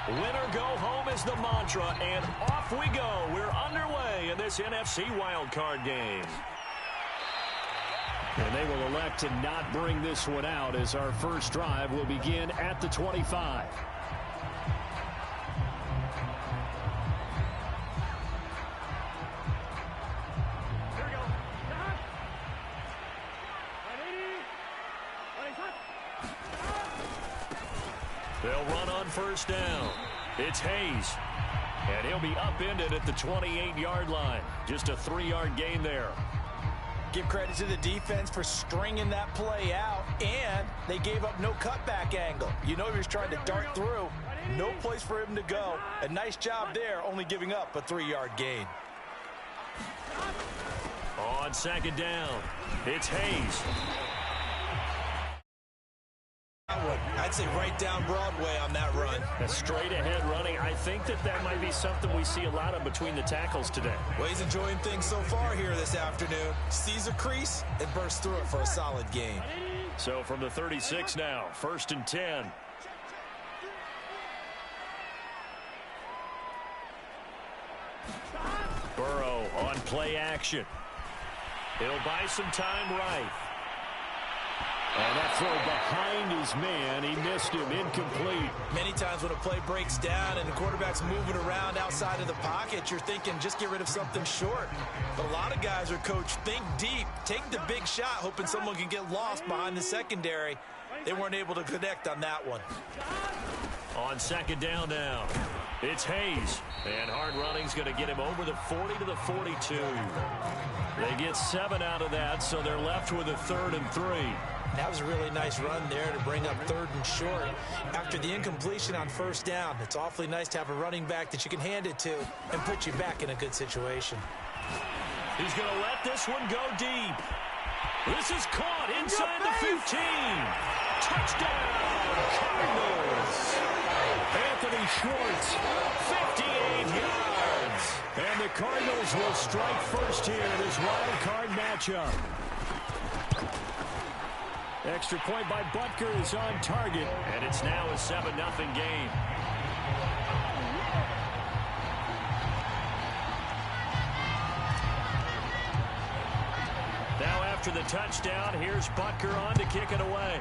Win or go home is the mantra, and off we go. We're underway in this NFC wildcard game. And they will elect to not bring this one out as our first drive will begin at the 25. They'll run on first down. It's Hayes. And he'll be upended at the 28-yard line. Just a 3-yard gain there. Give credit to the defense for stringing that play out, and they gave up no cutback angle. You know he was trying to dart through. No place for him to go. A nice job there, only giving up a 3-yard gain. On second down, it's Hayes. I'd say right down Broadway on that run. A straight-ahead running. I think that might be something we see a lot of between the tackles today. Well, he's enjoying things so far here this afternoon. Sees a crease and bursts through it for a solid gain. So from the 36 now, 1st and 10. Burrow on play action. He'll buy some time right. And that throw behind his man, he missed him, incomplete. Many times when a play breaks down and the quarterback's moving around outside of the pocket, you're thinking just get rid of something short. But a lot of guys are coached, think deep, take the big shot, hoping someone can get lost behind the secondary. They weren't able to connect on that one. On second down now, it's Hayes. And hard running's going to get him over the 40 to the 42. They get 7 out of that, so they're left with a 3rd and 3. That was a really nice run there to bring up 3rd and short. After the incompletion on first down, it's awfully nice to have a running back that you can hand it to and put you back in a good situation. He's going to let this one go deep. This is caught inside the 15. Touchdown, Cardinals. Anthony Schwartz, 58 yards. And the Cardinals will strike first here in this wild card matchup. Extra point by Butker is on target, and it's now a 7-0 game. Now after the touchdown, here's Butker on to kick it away.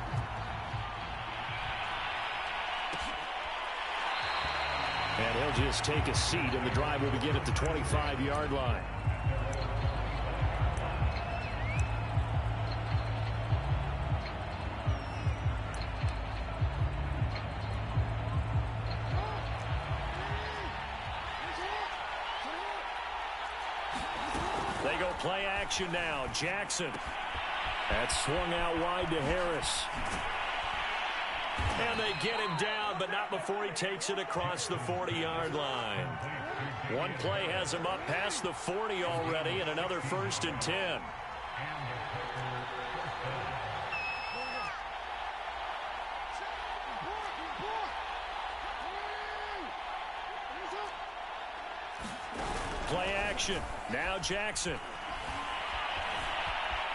And he'll just take a seat, and the drive will begin at the 25-yard line. They go play action now. Jackson. That's swung out wide to Harris. And they get him down, but not before he takes it across the 40-yard line. One play has him up past the 40 already, and another 1st and 10. Play action. Now Jackson.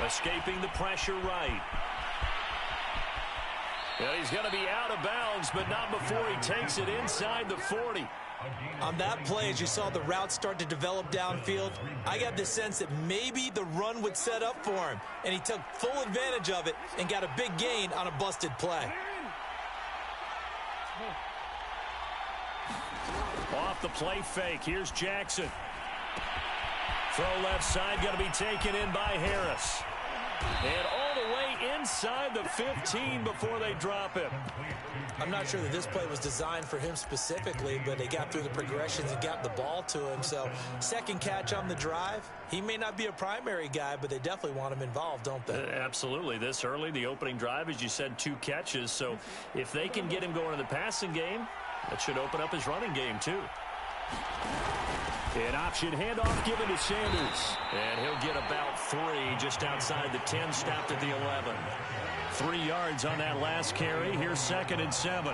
Escaping the pressure right. And he's going to be out of bounds, but not before he takes it inside the 40. On that play, as you saw the route start to develop downfield, I got the sense that maybe the run would set up for him, and he took full advantage of it and got a big gain on a busted play. Off the play fake, here's Jackson. Throw left side, going to be taken in by Harris. And all the way inside the 15 before they drop him. I'm not sure that this play was designed for him specifically, but they got through the progressions and got the ball to him. So, second catch on the drive. He may not be a primary guy, but they definitely want him involved, don't they? Absolutely. This early, the opening drive, as you said, 2 catches. So, if they can get him going in the passing game, that should open up his running game, too. An option handoff given to Sanders. And he'll get about 3 just outside the 10, stopped at the 11. 3 yards on that last carry. Here's 2nd and 7.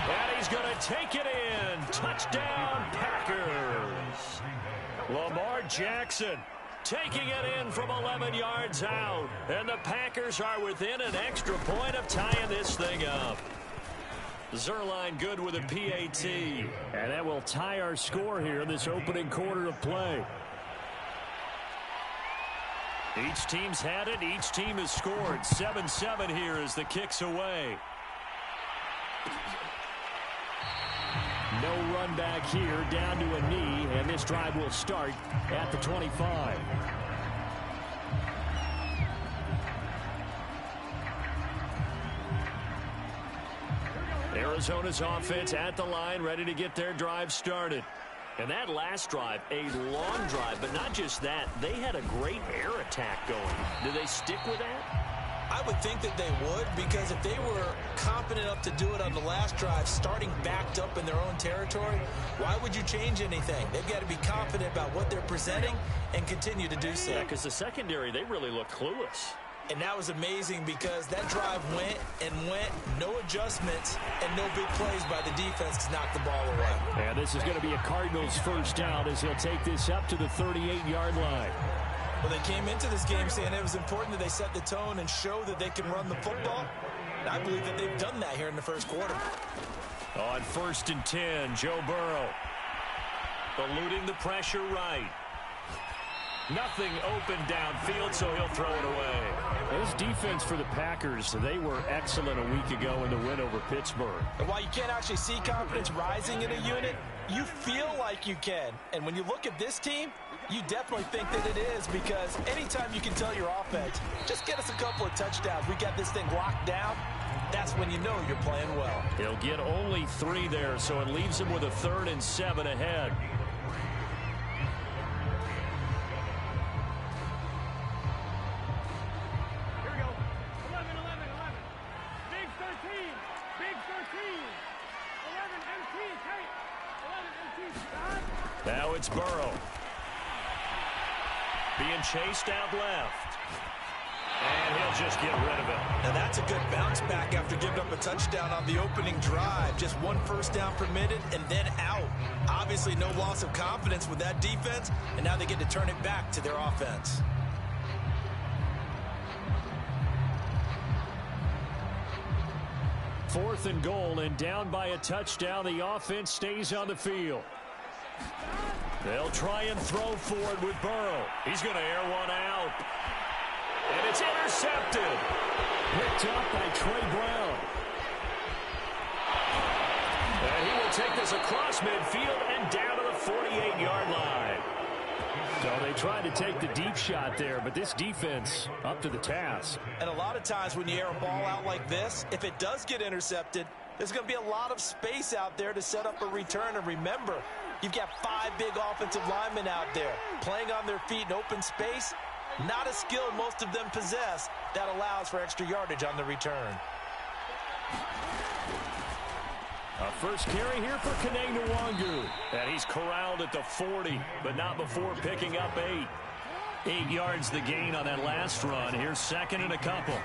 And he's going to take it in. Touchdown, Packers. Lamar Jackson taking it in from 11 yards out. And the Packers are within an extra point of tying this thing up. Zuerlein good with a PAT. And that will tie our score here in this opening quarter of play. Each team's had it. Each team has scored. 7-7 here as the kick's away. No run back here, down to a knee, and this drive will start at the 25. Arizona's offense at the line, ready to get their drive started. And that last drive, a long drive, but not just that. They had a great air attack going. Do they stick with that? I would think that they would, because if they were confident enough to do it on the last drive, starting backed up in their own territory, why would you change anything? They've got to be confident about what they're presenting and continue to do so. Yeah, because the secondary, they really look clueless. And that was amazing because that drive went and went, no adjustments, and no big plays by the defense to knock the ball away. And this is going to be a Cardinals first down as he'll take this up to the 38-yard line. Well, they came into this game saying it was important that they set the tone and show that they can run the football. And I believe that they've done that here in the first quarter. On 1st and 10, Joe Burrow eluding the pressure right. Nothing open downfield, so he'll throw it away. This defense for the Packers, they were excellent a week ago in the win over Pittsburgh. And while you can't actually see confidence rising in a unit, you feel like you can. And when you look at this team, you definitely think that it is, because anytime you can tell your offense, just get us a couple of touchdowns, we got this thing locked down, that's when you know you're playing well. He'll get only 3 there, so it leaves him with a 3rd and 7 ahead. Now it's Burrow. Being chased out left. And he'll just get rid of it. Now that's a good bounce back after giving up a touchdown on the opening drive. Just 1 first down permitted and then out. Obviously no loss of confidence with that defense, and now they get to turn it back to their offense. Fourth and goal, and down by a touchdown. The offense stays on the field. They'll try and throw forward with Burrow. He's going to air one out. And it's intercepted. Picked up by Trey Brown. And he will take this across midfield and down to the 48-yard line. So they tried to take the deep shot there, but this defense up to the task. And a lot of times when you air a ball out like this, if it does get intercepted, there's going to be a lot of space out there to set up a return. And remember, you've got 5 big offensive linemen out there playing on their feet in open space. Not a skill most of them possess that allows for extra yardage on the return. A first carry here for Kene Nwangwu. And he's corralled at the 40, but not before picking up 8. 8 yards the gain on that last run. Here's 2nd and a couple.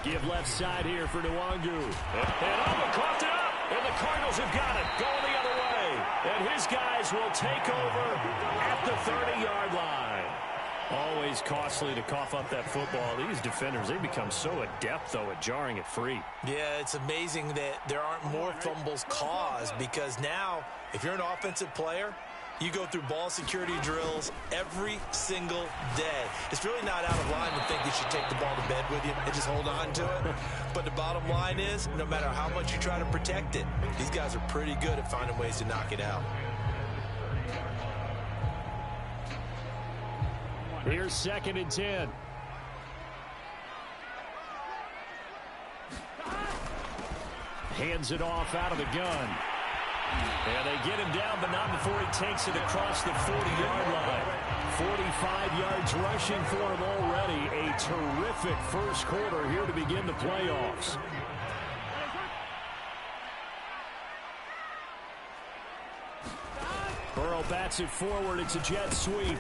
Give left side here for Nwangwu. And Alba coughed it up. And the Cardinals have got it. Going the other way. And his guys will take over at the 30-yard line. Always costly to cough up that football. These defenders, they become so adept, though, at jarring it free. Yeah, it's amazing that there aren't more fumbles caused, because now, if you're an offensive player, you go through ball security drills every single day. It's really not out of line to think you should take the ball to bed with you and just hold on to it. But the bottom line is, no matter how much you try to protect it, these guys are pretty good at finding ways to knock it out. Here's 2nd and 10. Hands it off out of the gun. And they get him down, but not before he takes it across the 40-yard line. 45 yards rushing for him already. A terrific first quarter here to begin the playoffs. Burrow bats it forward. It's a jet sweep.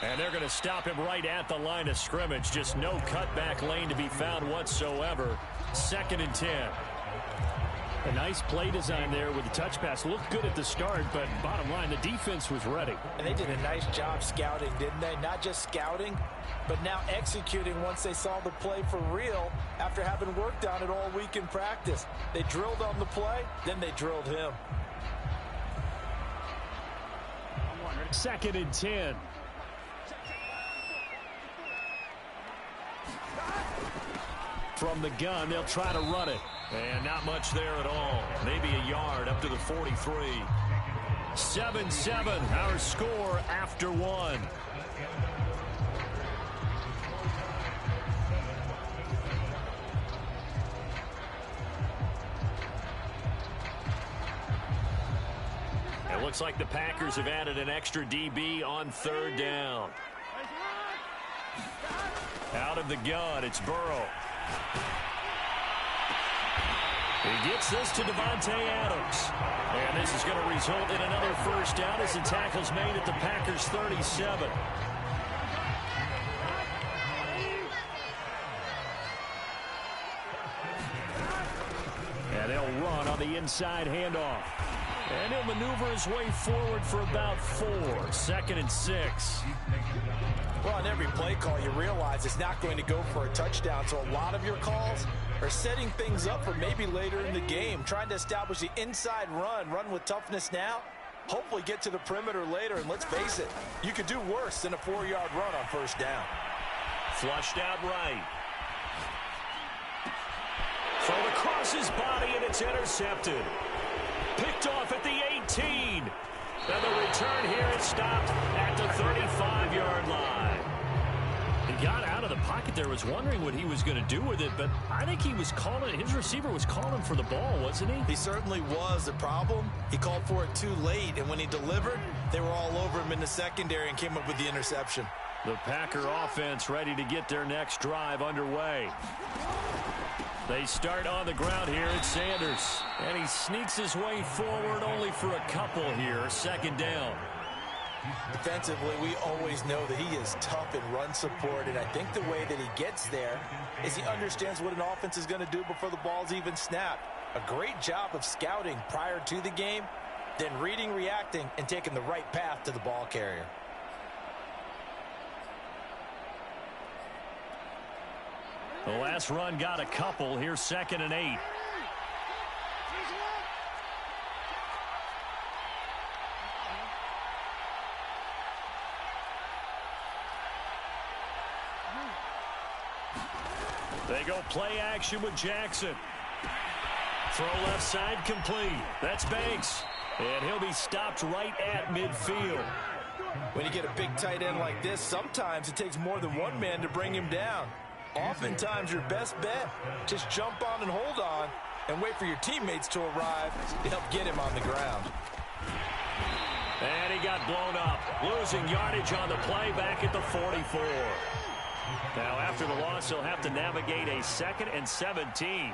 And they're going to stop him right at the line of scrimmage. Just no cutback lane to be found whatsoever. 2nd and 10. A nice play design there with the touch pass. Looked good at the start, but bottom line, the defense was ready. And they did a nice job scouting, didn't they? Not just scouting, but now executing once they saw the play for real after having worked on it all week in practice. They drilled on the play, then they drilled him. 2nd and 10. From the gun, they'll try to run it. And not much there at all. Maybe a yard up to the 43. 7-7, our score after 1. It looks like the Packers have added an extra DB on 3rd down. Out of the gun, it's Burrow. He gets this to Davante Adams. And this is going to result in another 1st down as the tackle's made at the Packers' 37. And they'll run on the inside handoff. And he'll maneuver his way forward for about 4. 2nd and 6. Well, on every play call, you realize it's not going to go for a touchdown. So a lot of your calls are setting things up for maybe later in the game, trying to establish the inside run with toughness now, hopefully get to the perimeter later. And let's face it, you could do worse than a 4-yard run on 1st down. Flushed out right. Thrown across his body, and it's intercepted. Picked off at the 18. And the return here is stopped at the 35-yard line. He got out of the pocket there, was wondering what he was going to do with it, but I think he was calling, his receiver was calling for the ball, wasn't he? He certainly was. The problem, he called for it too late, and when he delivered, they were all over him in the secondary and came up with the interception. The Packer offense ready to get their next drive underway. They start on the ground here. It's Sanders. And he sneaks his way forward only for a couple here. 2nd down. Defensively, we always know that he is tough in run support, and I think the way that he gets there is he understands what an offense is going to do before the ball's even snapped. A great job of scouting prior to the game, then reading, reacting, and taking the right path to the ball carrier. The last run got a couple. Here's 2nd and 8. They go play action with Jackson. Throw left side complete. That's Banks. And he'll be stopped right at midfield. When you get a big tight end like this, sometimes it takes more than one man to bring him down. Oftentimes, your best bet, just jump on and hold on and wait for your teammates to arrive to help get him on the ground. And he got blown up, losing yardage on the play back at the 44. Now, after the loss, he'll have to navigate a 2nd and 17.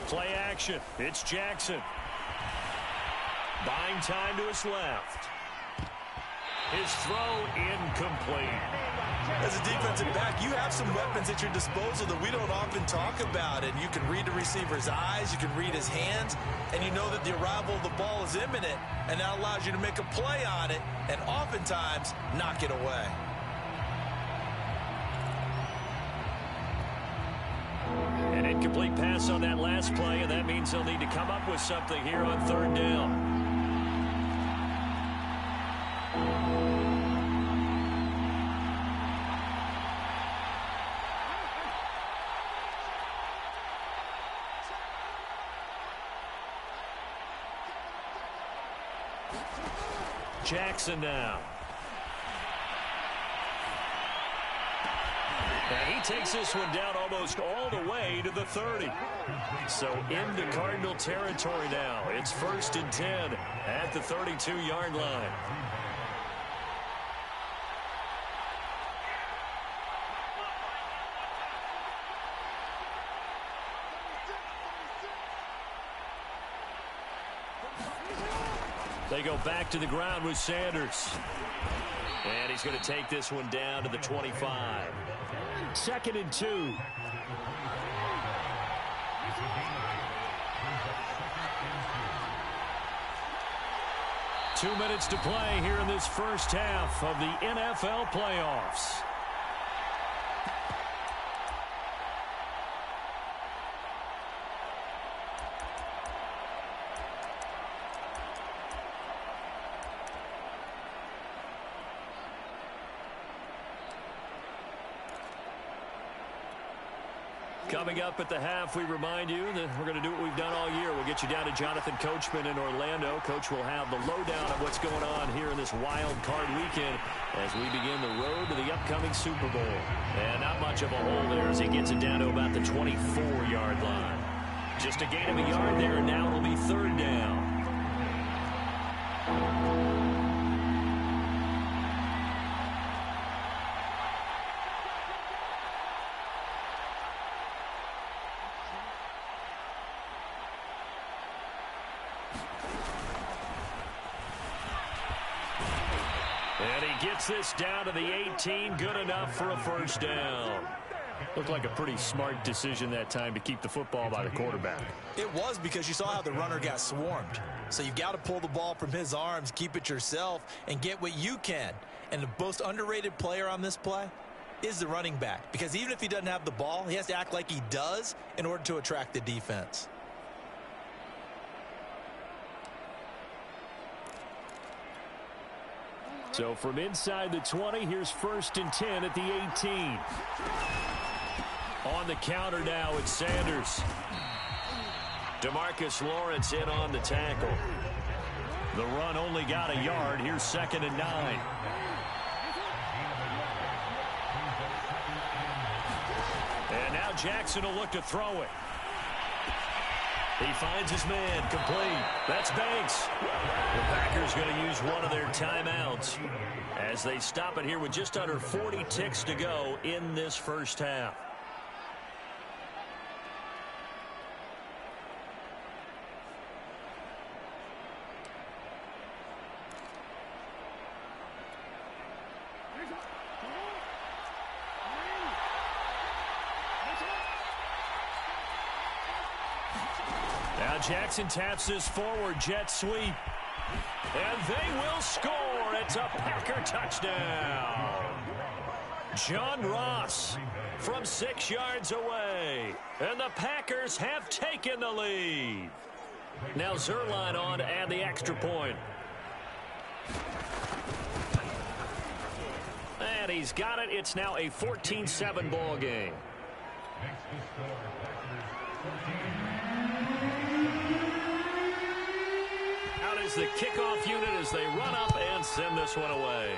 Play action. It's Jackson. Buying time to his left. His throw incomplete. As a defensive back, you have some weapons at your disposal that we don't often talk about. And you can read the receiver's eyes, you can read his hands, and you know that the arrival of the ball is imminent. And that allows you to make a play on it and oftentimes knock it away. An incomplete pass on that last play, and that means they'll need to come up with something here on 3rd down. Jackson now. And he takes this one down almost all the way to the 30. So into Cardinal territory now. It's 1st and 10 at the 32-yard line. They go back to the ground with Sanders. And he's going to take this one down to the 25. 2nd and 2. Two minutes to play here in this first half of the NFL playoffs. Coming up at the half, we remind you that we're going to do what we've done all year. We'll get you down to Jonathan Coachman in Orlando. Coach will have the lowdown of what's going on here in this wild card weekend as we begin the road to the upcoming Super Bowl. And not much of a hole there as he gets it down to about the 24-yard line. Just a gain of a yard there, and now it'll be 3rd down. And he gets this down to the 18, good enough for a first down. Looked like a pretty smart decision that time to keep the football by the quarterback. It was, because you saw how the runner got swarmed. So you've got to pull the ball from his arms, keep it yourself, and get what you can. And the most underrated player on this play is the running back. Because even if he doesn't have the ball, he has to act like he does in order to attract the defense. So from inside the 20, here's 1st and 10 at the 18. On the counter now, it's Sanders. DeMarcus Lawrence in on the tackle. The run only got a yard. Here's 2nd and 9. And now Jackson will look to throw it. He finds his man, complete. That's Banks. The Packers going to use one of their timeouts as they stop it here with just under 40 ticks to go in this first half. Now Jackson taps this forward jet sweep. And they will score. It's a Packer touchdown. John Ross from 6 yards away. And the Packers have taken the lead. Now Zuerlein on to add the extra point. And he's got it. It's now a 14-7 ball game. Out is the kickoff unit as they run up and send this one away.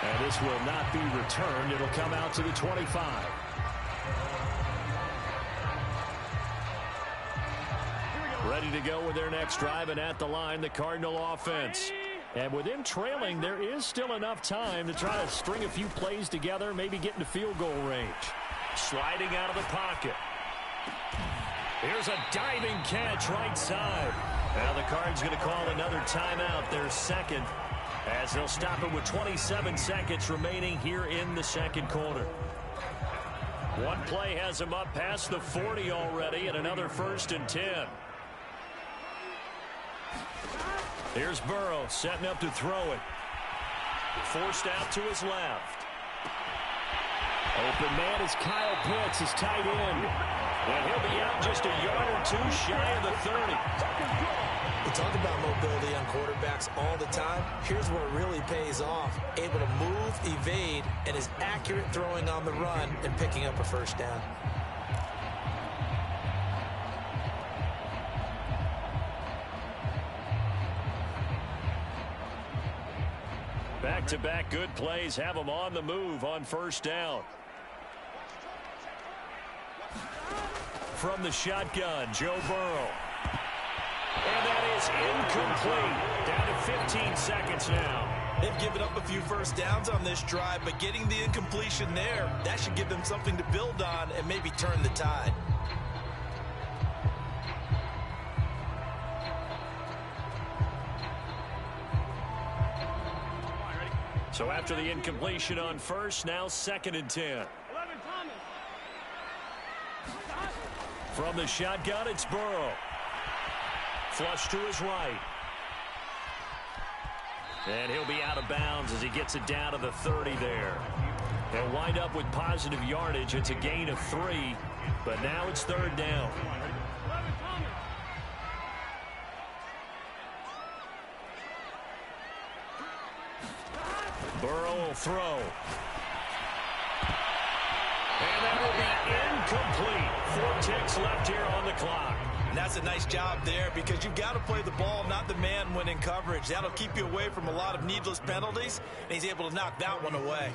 And this will not be returned. It'll come out to the 25. Ready to go with their next drive, and at the line, the Cardinal offense. And with them trailing, there is still enough time to try to string a few plays together, maybe get into field goal range. Sliding out of the pocket. Here's a diving catch right side. Now the Cards going to call another timeout, their second, as they'll stop it with 27 seconds remaining here in the second quarter. One play has them up past the 40 already, and another 1st and 10. Here's Burrow setting up to throw it. Forced out to his left. Open man is Kyle Pitts, his tight end. And he'll be out just a yard or two shy of the 30. We talk about mobility on quarterbacks all the time. Here's where it really pays off. Able to move, evade, and is accurate throwing on the run and picking up a first down. Back-to-back good plays have them on the move on first down. From the shotgun, Joe Burrow. And that is incomplete. Down to 15 seconds now. They've given up a few first downs on this drive, but getting the incompletion there, that should give them something to build on and maybe turn the tide. So after the incompletion on first, now 2nd and 10. From the shotgun, it's Burrow. Flush to his right. And he'll be out of bounds as he gets it down to the 30 there. They'll wind up with positive yardage. It's a gain of 3, but now it's 3rd down. Burrow will throw. And that will be incomplete. 4 ticks left here on the clock. And that's a nice job there because you've got to play the ball, not the man when in coverage. That'll keep you away from a lot of needless penalties, and he's able to knock that one away.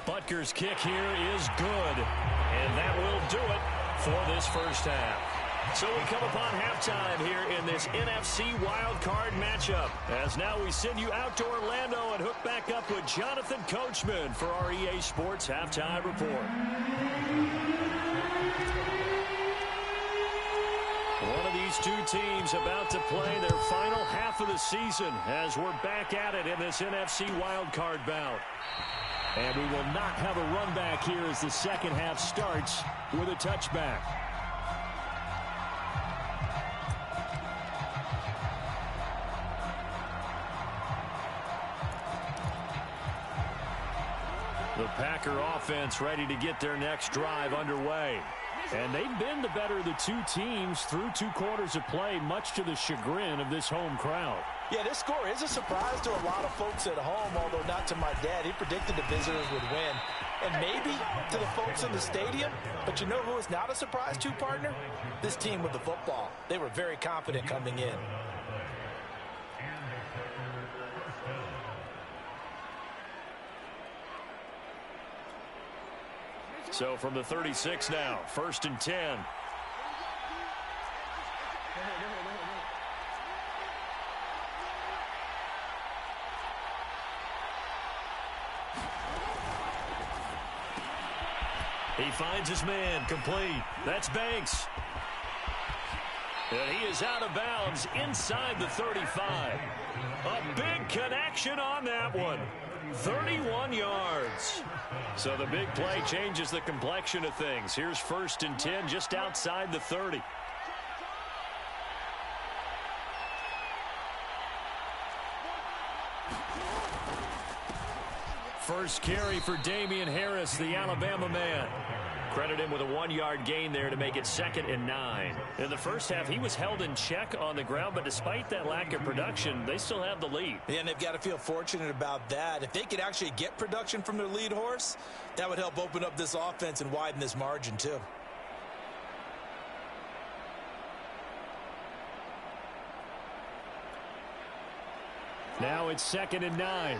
Butker's kick here is good, and that will do it for this first half. So we come upon halftime here in this NFC wildcard matchup, as now we send you out to Orlando and hook back up with Jonathan Coachman for our EA Sports Halftime Report. One of these two teams about to play their final half of the season as we're back at it in this NFC wildcard bout. And we will not have a run back here as the second half starts with a touchback. The Packer offense ready to get their next drive underway. And they've been the better of the two teams through 2 quarters of play, much to the chagrin of this home crowd. Yeah, this score is a surprise to a lot of folks at home, although not to my dad. He predicted the visitors would win. And maybe to the folks in the stadium. But you know who is not a surprise to, partner? This team with the football. They were very confident coming in. So from the 36 now, 1st and 10. He finds his man, complete. That's Banks. And he is out of bounds inside the 35. A big connection on that one. 31 yards. So the big play changes the complexion of things. Here's 1st and 10 just outside the 30. First carry for Damian Harris, the Alabama man. Credit him with a 1-yard gain there to make it 2nd and 9. In the first half, he was held in check on the ground, but despite that lack of production, they still have the lead. Yeah, and they've got to feel fortunate about that. If they could actually get production from their lead horse, that would help open up this offense and widen this margin too. Now it's 2nd and 9.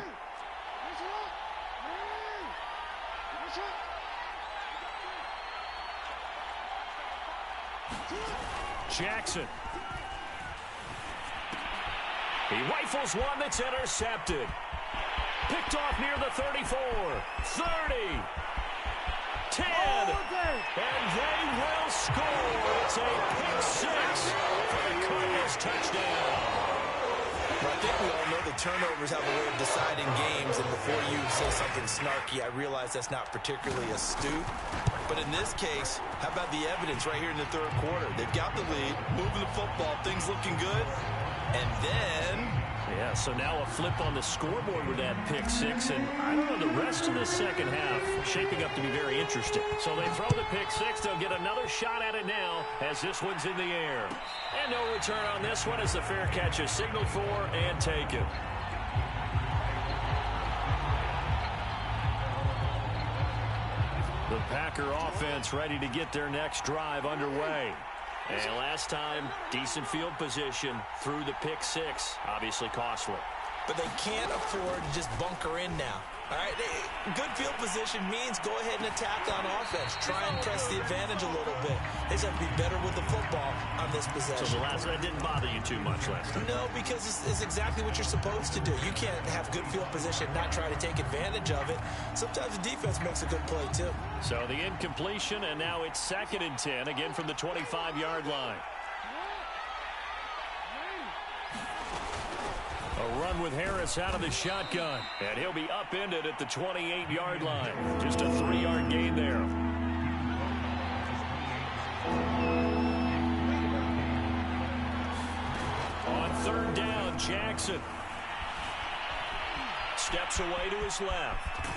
Jackson. He rifles one that's intercepted. Picked off near the 34. 30. 10. And they will score. It's a pick 6 for the Cardinals touchdown. Well, I think we all know the turnovers have a way of deciding games, and before you say something snarky, I realize that's not particularly astute. But in this case, how about the evidence right here in the 3rd quarter? They've got the lead, moving the football, things looking good, and then... Yeah, so now a flip on the scoreboard with that pick 6, and I don't know, the rest of the second half shaping up to be very interesting. So they throw the pick 6, they'll get another shot at it now as this one's in the air. And no return on this one as the fair catch is signaled for and taken. The Packer offense ready to get their next drive underway. And last time, decent field position through the pick 6. Obviously costly. But they can't afford to just bunker in now. All right, good field position means go ahead and attack on offense. Try and press the advantage a little bit. They just have to be better with the football on this possession. So the last one didn't bother you too much last time? No, because it's exactly what you're supposed to do. You can't have good field position, not try to take advantage of it. Sometimes the defense makes a good play, too. So the incompletion, and now it's 2nd and 10, again from the 25-yard line. A run with Harris out of the shotgun. And he'll be upended at the 28-yard line. Just a 3-yard gain there. On third down, Jackson steps away to his left.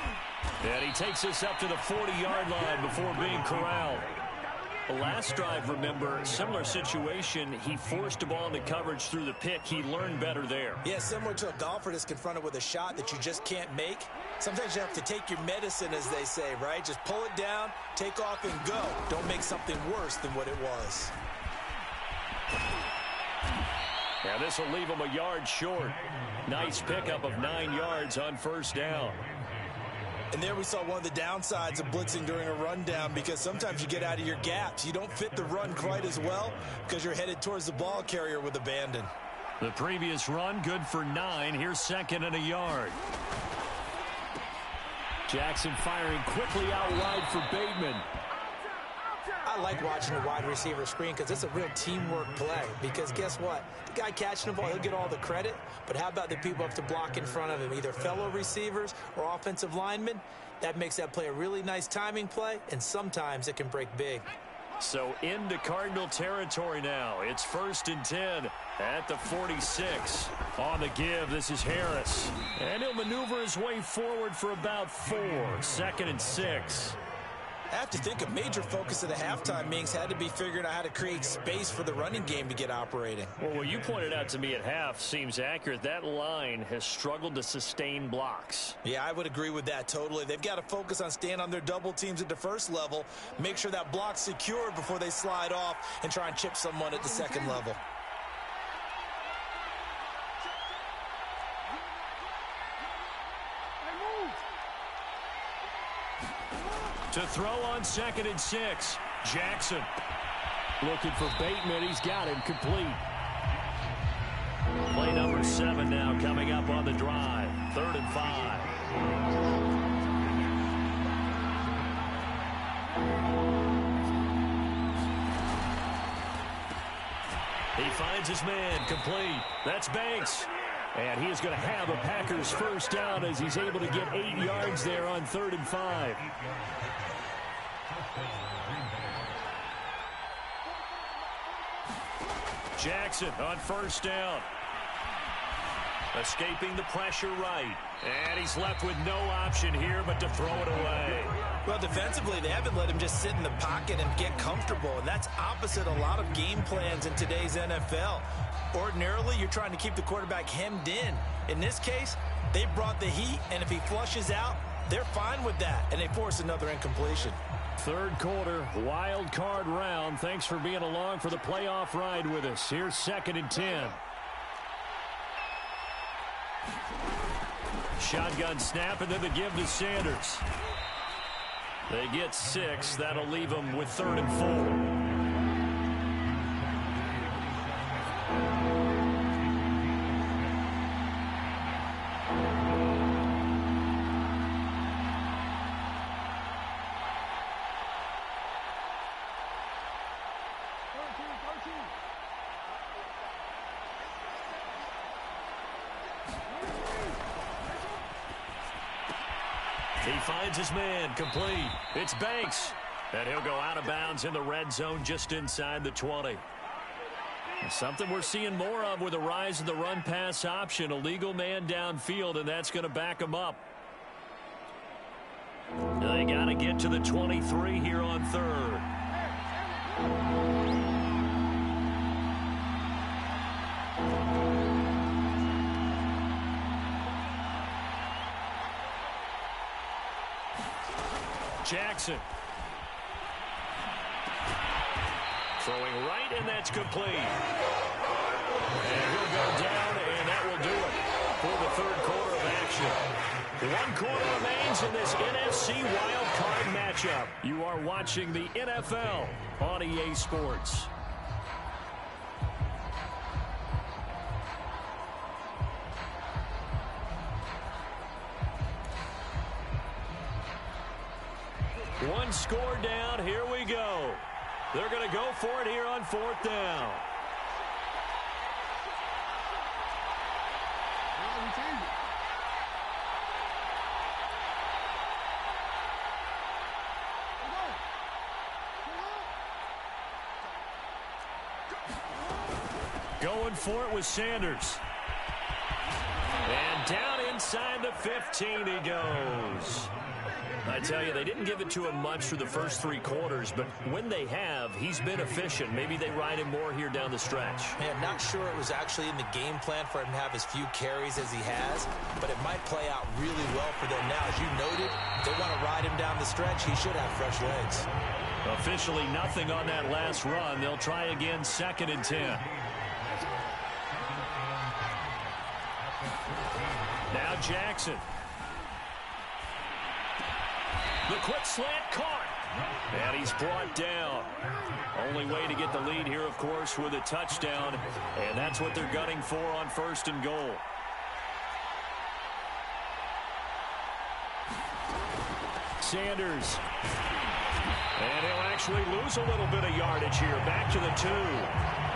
And he takes us up to the 40-yard line before being corralled. The last drive, remember, similar situation. He forced a ball into coverage through the pick. He learned better there. Yeah, similar to a golfer that's confronted with a shot that you just can't make. Sometimes you have to take your medicine, as they say, right? Just pull it down, take off, and go. Don't make something worse than what it was. Now this will leave him a yard short. Nice pickup of 9 yards on first down. And there we saw one of the downsides of blitzing during a rundown, because sometimes you get out of your gaps. You don't fit the run quite as well because you're headed towards the ball carrier with abandon. The previous run good for 9. Here's second and a yard. Jackson firing quickly out wide for Bateman. I like watching the wide receiver screen because it's a real teamwork play. Because guess what? The guy catching the ball, he'll get all the credit. But how about the people up to block in front of him, either fellow receivers or offensive linemen? That makes that play a really nice timing play, and sometimes it can break big. So into Cardinal territory now. It's 1st and 10 at the 46. On the give, this is Harris. And he'll maneuver his way forward for about 4. 2nd and 6. I have to think a major focus of the halftime meetings had to be figuring out how to create space for the running game to get operating. Well, what you pointed out to me at half seems accurate. That line has struggled to sustain blocks. Yeah, I would agree with that totally. They've got to focus on staying on their double teams at the first level, make sure that block's secured before they slide off and try and chip someone at the second level. To throw on 2nd and 6. Jackson looking for Bateman. He's got him complete. Play number 7 now coming up on the drive. 3rd and 5. He finds his man complete. That's Banks. And he is going to have a Packers first down as he's able to get 8 yards there on 3rd and 5. Jackson on first down. Escaping the pressure right. And he's left with no option here but to throw it away. Well, defensively, they haven't let him just sit in the pocket and get comfortable. And that's opposite a lot of game plans in today's NFL. Ordinarily, you're trying to keep the quarterback hemmed in. In this case, they brought the heat, and if he flushes out, they're fine with that, and they force another incompletion. 3rd quarter, wild card round. Thanks for being along for the playoff ride with us. Here's 2nd and 10. Shotgun snap, and then the give to Sanders. They get 6. That'll leave them with 3rd and 4. He finds his man complete. It's Banks. And he'll go out of bounds in the red zone just inside the 20. Something we're seeing more of with the rise of the run-pass option. A legal man downfield, and that's going to back him up. They got to get to the 23 here on 3rd. Jackson. Throwing right, and that's complete. And he'll go down, and that will do it for the 3rd quarter of action. 1 quarter remains in this NFC Wild Card matchup. You are watching the NFL on EA Sports. One score down. Here we go. They're going to go for it here on 4th down. Going for it with Sanders. And down inside the 15 he goes. I tell you, they didn't give it to him much for the first 3 quarters, but when they have, he's been efficient. Maybe they ride him more here down the stretch. Man, not sure it was actually in the game plan for him to have as few carries as he has, but it might play out really well for them now. As you noted, if they want to ride him down the stretch, he should have fresh legs. Officially nothing on that last run. They'll try again, 2nd and 10. Now Jackson. The quick slant caught. And he's brought down. Only way to get the lead here, of course, with a touchdown. And that's what they're gunning for on 1st and goal. Sanders. And he'll actually lose a little bit of yardage here. Back to the 2.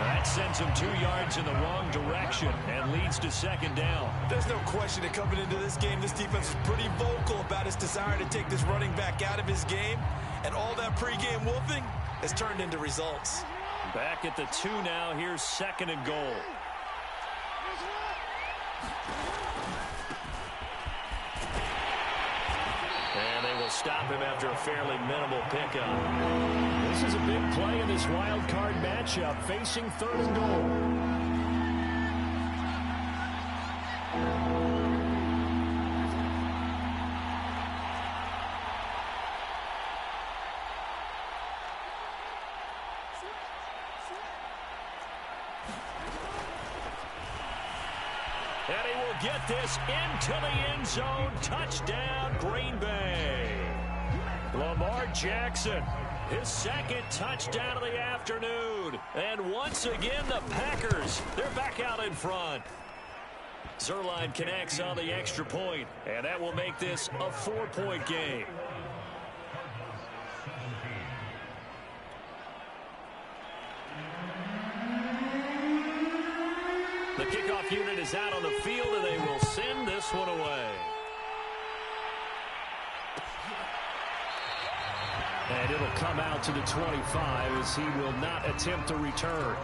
That sends him 2 yards in the wrong direction and leads to 2nd down. There's no question that coming into this game, this defense is pretty vocal about its desire to take this running back out of his game. And all that pregame wolfing has turned into results. Back at the 2 now. Here's 2nd and goal. And they will stop him after a fairly minimal pickup. This is a big play in this wild card matchup, facing 3rd and goal. And he will get this into the end zone. Touchdown, Green Bay. Lamar Jackson, his 2nd touchdown of the afternoon. And once again, the Packers, they're back out in front. Zuerlein connects on the extra point, and that will make this a 4-point game. The kickoff unit is out on the field, and they will send this one away. And it'll come out to the 25 as he will not attempt to return.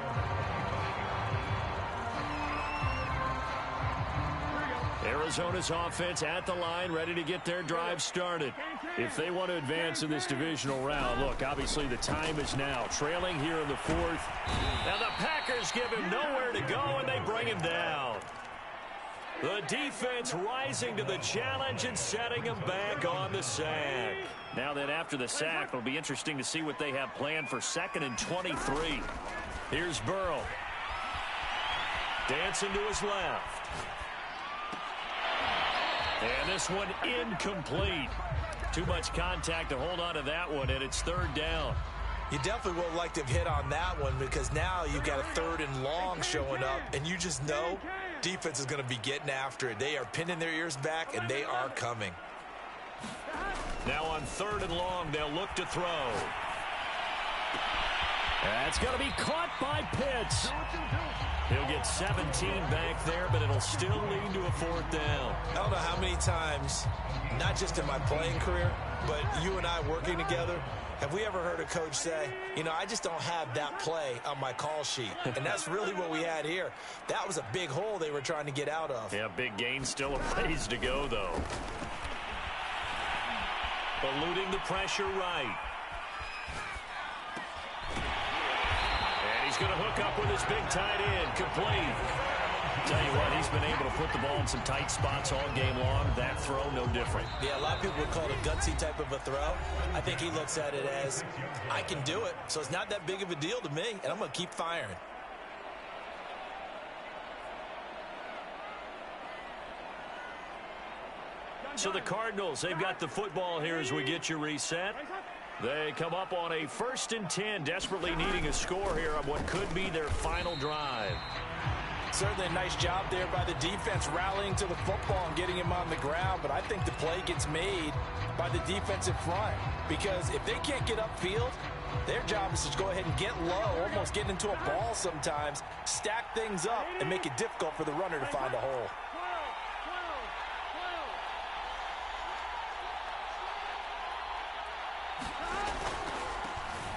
Arizona's offense at the line, ready to get their drive started. If they want to advance in this divisional round, look, obviously the time is now. Trailing here in the 4th. Now the Packers give him nowhere to go, and they bring him down. The defense rising to the challenge and setting him back on the sack. Now then, after the sack, it'll be interesting to see what they have planned for 2nd and 23. Here's Burrow. Dancing to his left. And this one incomplete. Too much contact to hold on to that one, and it's 3rd down. You definitely would like to have hit on that one because now you've got a 3rd and long showing up, and you just know defense is going to be getting after it. They are pinning their ears back, and they are coming. Now on 3rd and long, they'll look to throw. That's going to be caught by Pitts. He'll get 17 back there, but it'll still lead to a 4th down. I don't know how many times, not just in my playing career, but you and I working together, have we ever heard a coach say, you know, I just don't have that play on my call sheet. And that's really what we had here. That was a big hole they were trying to get out of. Yeah, big gain, still a ways to go, though. Eluding the pressure right. And he's going to hook up with his big tight end. Complete. Tell you what, he's been able to put the ball in some tight spots all game long. That throw, no different. Yeah, a lot of people would call it a gutsy type of a throw. I think he looks at it as, I can do it, so it's not that big of a deal to me, and I'm going to keep firing. So the Cardinals, they've got the football here as we get you reset. They come up on a 1st and 10, desperately needing a score here on what could be their final drive. Certainly a nice job there by the defense rallying to the football and getting him on the ground, but I think the play gets made by the defensive front because if they can't get upfield, their job is to go ahead and get low, almost get into a ball sometimes, stack things up, and make it difficult for the runner to find a hole.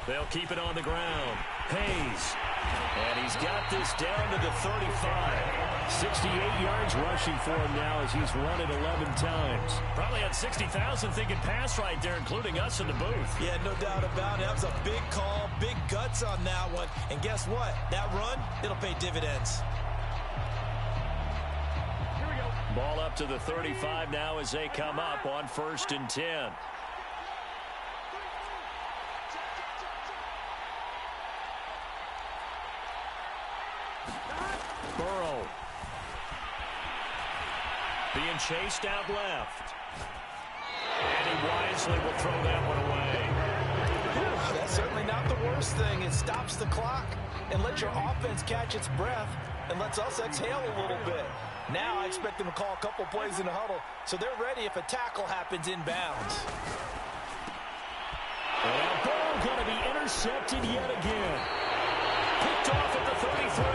They'll keep it on the ground. pays. And he's got this down to the 35. 68 yards rushing for him now as he's run it 11 times. Probably had 60,000 thinking pass right there, including us in the booth. Yeah, no doubt about it. That was a big call, big guts on that one. And guess what? That run, it'll pay dividends. Here we go. Ball up to the 35 now as they come up on 1st and 10. Burrow. Being chased out left. And he wisely will throw that one away. That's certainly not the worst thing. It stops the clock and lets your offense catch its breath and lets us exhale a little bit. Now I expect them to call a couple plays in the huddle so they're ready if a tackle happens inbounds. And Burrow going to be intercepted yet again. Picked off at the 33.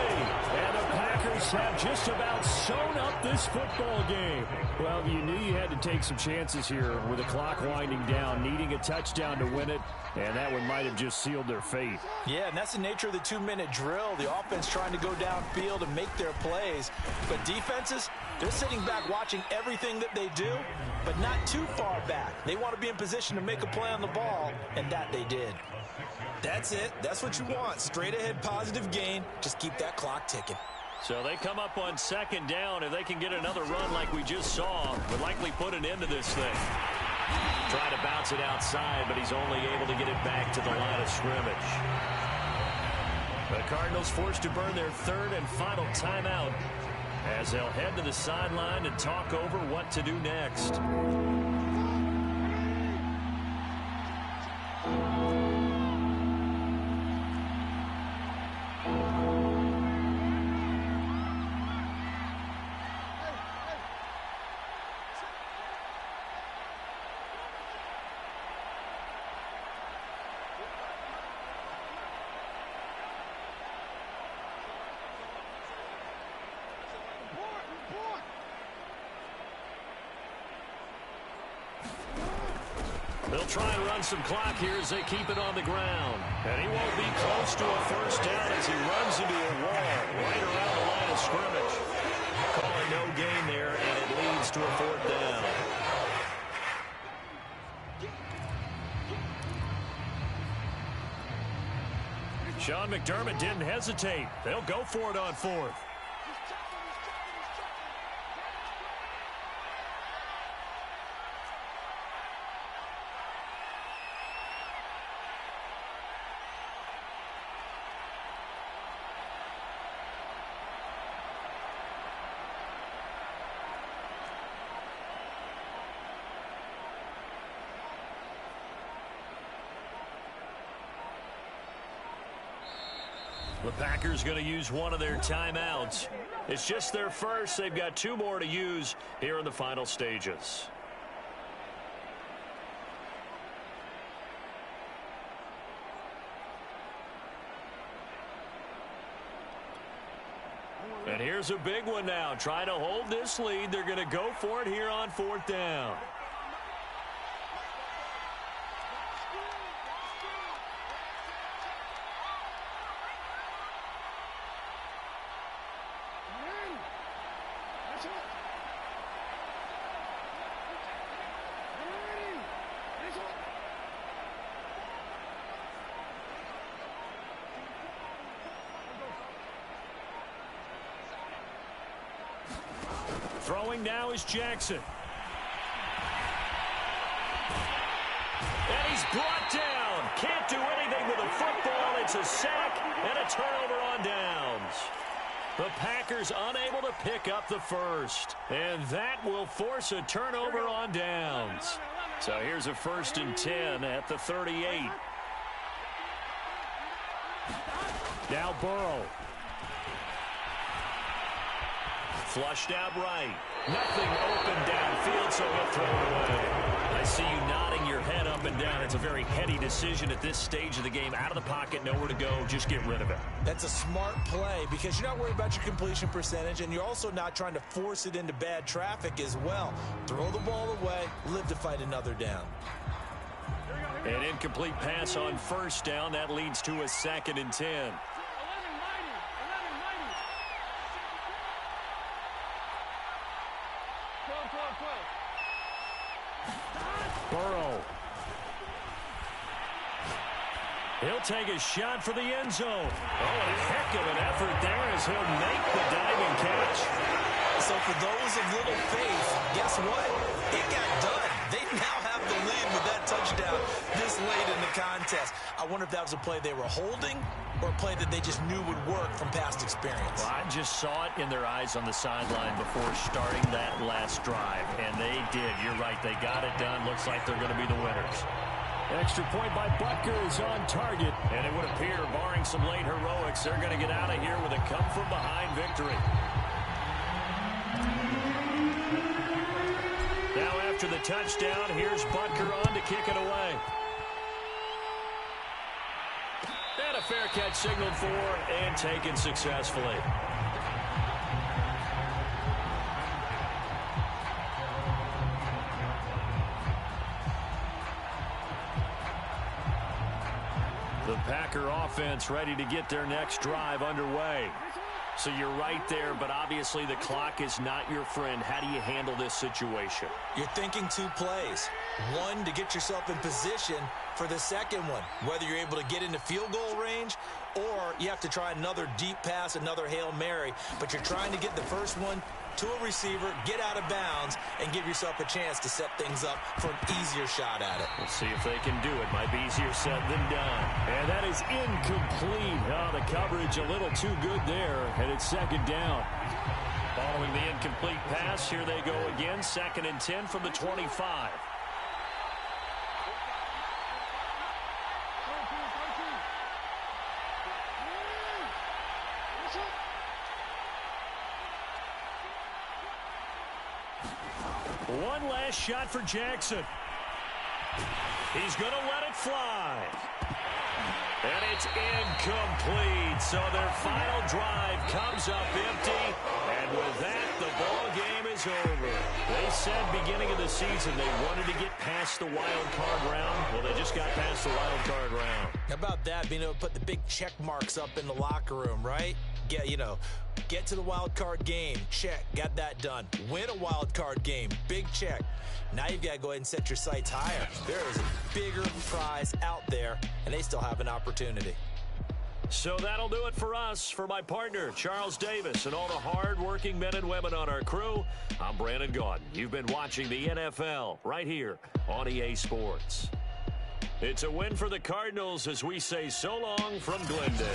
And the Packers have just about sewn up this football game. Well, you knew you had to take some chances here with the clock winding down, needing a touchdown to win it, and that one might have just sealed their fate. Yeah, and that's the nature of the 2-minute drill. The offense trying to go downfield and make their plays. But defenses, they're sitting back watching everything that they do, but not too far back. They want to be in position to make a play on the ball, and that they did. That's it. That's what you want. Straight ahead positive gain. Just keep that clock ticking. So they come up on 2nd down. If they can get another run like we just saw, would likely put an end to this thing. Try to bounce it outside, but he's only able to get it back to the line of scrimmage. The Cardinals forced to burn their 3rd and final timeout as they'll head to the sideline and talk over what to do next. They'll try and run some clock here as they keep it on the ground. And he won't be close to a 1st down as he runs into a wall right around the line of scrimmage. Calling no gain there, and it leads to a 4th down. Sean McDermott didn't hesitate. They'll go for it on 4th. The Packers going to use one of their timeouts. It's just their first. They've got 2 more to use here in the final stages. And here's a big one now. Trying to hold this lead. They're going to go for it here on 4th down. Throwing now is Jackson. And he's brought down. Can't do anything with a football. It's a sack and a turnover on downs. The Packers unable to pick up the 1st. And that will force a turnover on downs. So here's a 1st and 10 at the 38. Now Burrow. Flushed out right. Nothing open downfield, so he'll throw it away. I see you nodding your head up and down. It's a very heady decision at this stage of the game. Out of the pocket, nowhere to go. Just get rid of it. That's a smart play because you're not worried about your completion percentage, and you're also not trying to force it into bad traffic as well. Throw the ball away, live to fight another down. Here we go. An incomplete pass on first down. That leads to a 2nd and 10. Burrow. He'll take a shot for the end zone. Oh, a heck of an effort there as he'll make the diving catch. So for those of little faith, guess what? It got done. They now have the lead with that touchdown this late in the contest. I wonder if that was a play they were holding or a play that they just knew would work from past experience. Well, I just saw it in their eyes on the sideline before starting that last drive, and they did. You're right. They got it done. Looks like they're going to be the winners. Extra point by Butker is on target. And it would appear, barring some late heroics, they're going to get out of here with a come-from-behind victory. Now after the touchdown, here's Butker on to kick it away. And a fair catch signaled for and taken successfully. The Packer offense ready to get their next drive underway. So you're right there, but obviously the clock is not your friend. How do you handle this situation? You're thinking 2 plays. One, to get yourself in position for the second one, whether you're able to get into field goal range or you have to try another deep pass, another Hail Mary, but you're trying to get the first one to a receiver, get out of bounds, and give yourself a chance to set things up for an easier shot at it. We'll see if they can do it. Might be easier said than done. And that is incomplete. Oh, the coverage a little too good there, and it's 2nd down. Following the incomplete pass, here they go again. 2nd and 10 from the 25. One last shot for Jackson. He's going to let it fly. And it's incomplete. So their final drive comes up empty. And with that, the ball game is over. They said beginning of the season they wanted to get past the wild card round. Well, they just got past the wild card round. How about that, being able to put the big check marks up in the locker room, right? Get to the wild card game. Check. Got that done. Win a wild card game. Big check. Now you've got to go ahead and set your sights higher. There is a bigger prize out there, and they still have an opportunity. So that'll do it for us. For my partner, Charles Davis, and all the hard-working men and women on our crew, I'm Brandon Gaudin. You've been watching the NFL right here on EA Sports. It's a win for the Cardinals as we say so long from Glendale.